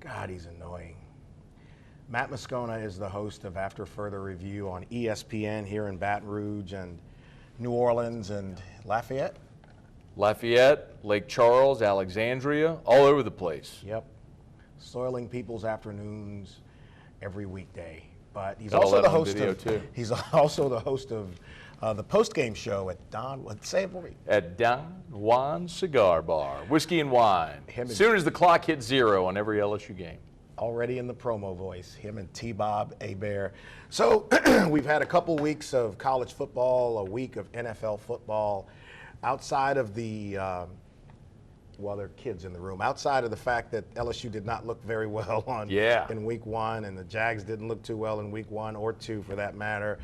God, he's annoying. Matt Moscona is the host of After Further Review on ESPN here in Baton Rouge and New Orleans and Lafayette. Lafayette, Lake Charles, Alexandria, all over the place. Yep. Soiling people's afternoons every weekday. But he's Got all also that the on host video, of too. He's also the host of the post-game show at Don. Say it for me. At Don Juan Cigar Bar, whiskey and wine. Him As soon as the clock hits 0 on every LSU game. Already in the promo voice, him and T-Bob Hebert. So we've had a couple weeks of college football, a week of NFL football. Outside of the, well, there are kids in the room. Outside of the fact that LSU did not look very well in week 1, and the Jags didn't look too well in week 1 or 2 for that matter.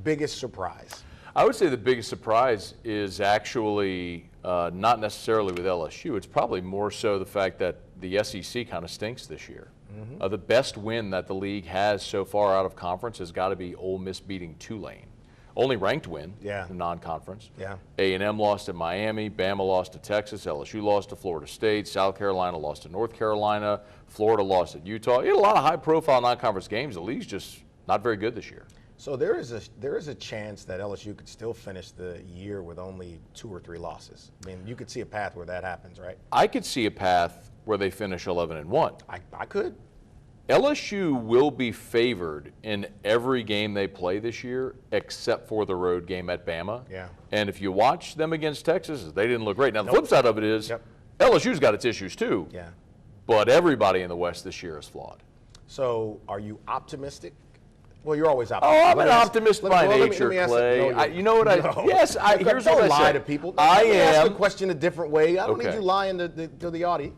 Biggest surprise? I would say the biggest surprise is actually not necessarily with LSU. It's probably more so the fact that the SEC kind of stinks this year. Mm-hmm. The best win that the league has so far out of conference has got to be Ole Miss beating Tulane. Only ranked win in non-conference. Yeah. A&M lost to Miami, Bama lost to Texas, LSU lost to Florida State, South Carolina lost to North Carolina, Florida lost at Utah. You had a lot of high-profile non-conference games. The league's just not very good this year. So there is a chance that LSU could still finish the year with only 2 or 3 losses. I mean, you could see a path where that happens, right? I could see a path where they finish 11-1. I could. LSU will be favored in every game they play this year except for the road game at Bama. Yeah. And if you watch them against Texas, they didn't look great. Now, the flip side of it is LSU's got its issues too. Yeah. But everybody in the West this year is flawed. So are you optimistic? Well, you're always optimistic. Oh, I'm an optimist by nature, Clay. You know what yes, here's what I say. Don't lie to people. I am. Ask the question a different way. I don't need you lying to the audience.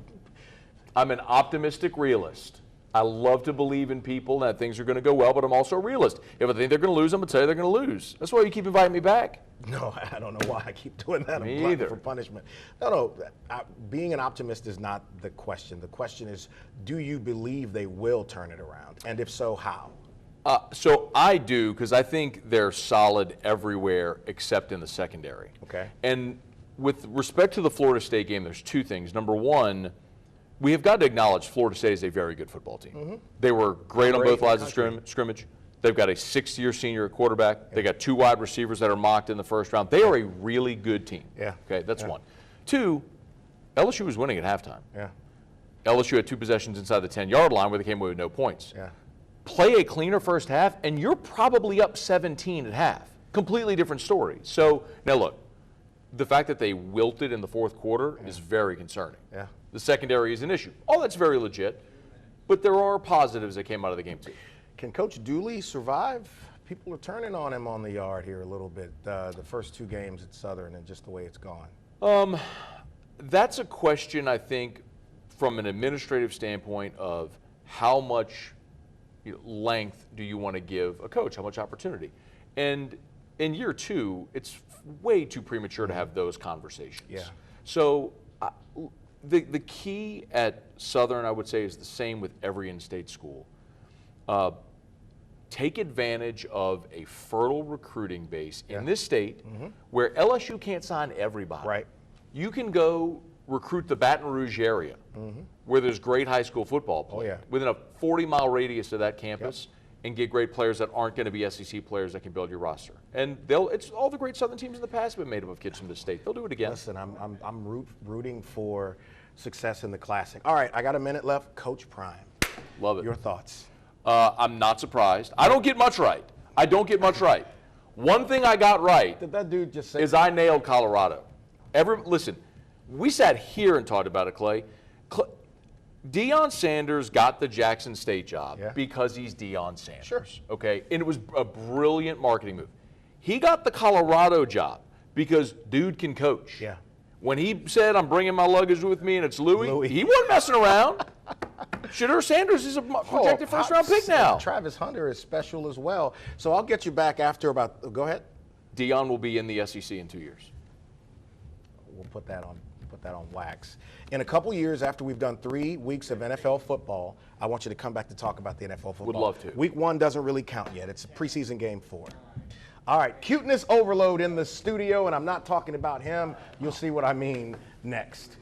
I'm an optimistic realist. I love to believe in people and that things are going to go well, but I'm also a realist. If I think they're going to lose, I'm going to tell you they're going to lose. That's why you keep inviting me back. No, I don't know why I keep doing that. Me I'm either. For punishment. No. Being an optimist is not the question. The question is, do you believe they will turn it around? And if so, how? So I do, because I think they're solid everywhere except in the secondary. Okay. And with respect to the Florida State game, there's 2 things. Number one, we have got to acknowledge Florida State is a very good football team. Mm-hmm. They were great on both lines of scrimmage. They've got a 6th-year senior at quarterback. Yeah. They got 2 wide receivers that are mocked in the first round. They are a really good team. Yeah. Okay, that's one. 2, LSU was winning at halftime. Yeah. LSU had 2 possessions inside the 10-yard line where they came away with no points. Yeah. Play a cleaner first half, and you're probably up 17 at half. Completely different story. So, now look, the fact that they wilted in the 4th quarter is very concerning. Yeah. The secondary is an issue. All that's very legit, but there are positives that came out of the game, too. Can Coach Dooley survive? People are turning on him on the yard here a little bit, the first 2 games at Southern and just the way it's gone. That's a question, I think, from an administrative standpoint of how much length do you want to give a coach, how much opportunity. And in year 2, it's way too premature to have those conversations. Yeah. So the key at Southern, I would say, is the same with every in-state school. Take advantage of a fertile recruiting base in this state where LSU can't sign everybody. Right. You can go recruit the Baton Rouge area where there's great high school football play within a 40-mile radius of that campus and get great players that aren't going to be SEC players that can build your roster. And it's all the great Southern teams in the past have been made up of kids from the state. They'll do it again. Listen, I'm rooting for success in the Classic. All right, I got a minute left. Coach Prime. Love it. Your thoughts? I'm not surprised. I don't get much right. One thing I got right Did that dude just say is I nailed Colorado. Listen, we sat here and talked about it, Clay. Deion Sanders got the Jackson State job because he's Deion Sanders. Sure. Okay, and it was a brilliant marketing move. He got the Colorado job because dude can coach. Yeah. When he said, I'm bringing my luggage with me and it's Louis. He wasn't messing around. Shedeur Sanders is a projected first-round pick now. Travis Hunter is special as well. So I'll get you back after about – go ahead. Deion will be in the SEC in 2 years. We'll put that on wax. In a couple years after we've done 3 weeks of NFL football, I want you to come back to talk about the NFL football. Would love to. Week 1 doesn't really count yet. It's preseason game 4. All right, cuteness overload in the studio, and I'm not talking about him. You'll see what I mean next.